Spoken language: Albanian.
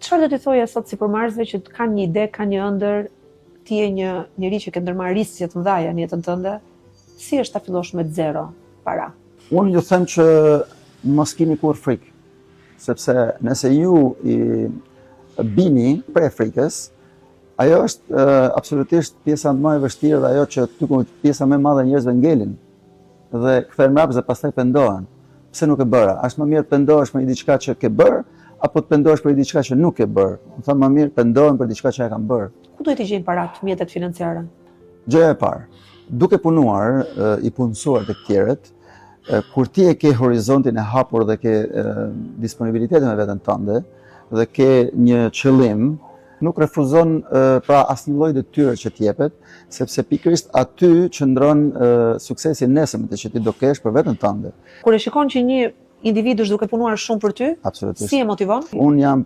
Çfarë do t'i thoje sot sipërmarrësve që kanë një ide, kanë një ëndër, ti je një njerëz që ke ndërmarrë riske të mëdha në jetën tënde, si është ta fillosh me zero para? Unë ju them që mos keni kur frikë, sepse nëse ju i bini prej frikës, ajo është absolutisht pjesa më e vështirë dhe ajo që pjesa më e madhe e njerëzve ngelin dhe kthehen mbrapa dhe pastaj pendohen. Pse nuk e bëra? Është më mirë të pendohesh për diçka që ke bërë apo të pendohesh për diçka që nuk e bërë. Më thënë më mirë pendohen për diçka që e kam bërë. Ku do t'i gjejnë parat mjetet financiare? Gjëja e parë, duke punuar i punësuar të tjerët, kur ti e ke horizontin e hapur dhe ke disponibilitetin me veten tënde dhe ke një qëllim, nuk refuzon pra asnjë lloj detyre që t'jepet, sepse pikërisht aty qëndron suksesi nesërmëte që ti do kesh për veten tënde. Kur e shikon që një individ është duke punuar shumë për ty, Absolutisht. si e motivon? Unë jam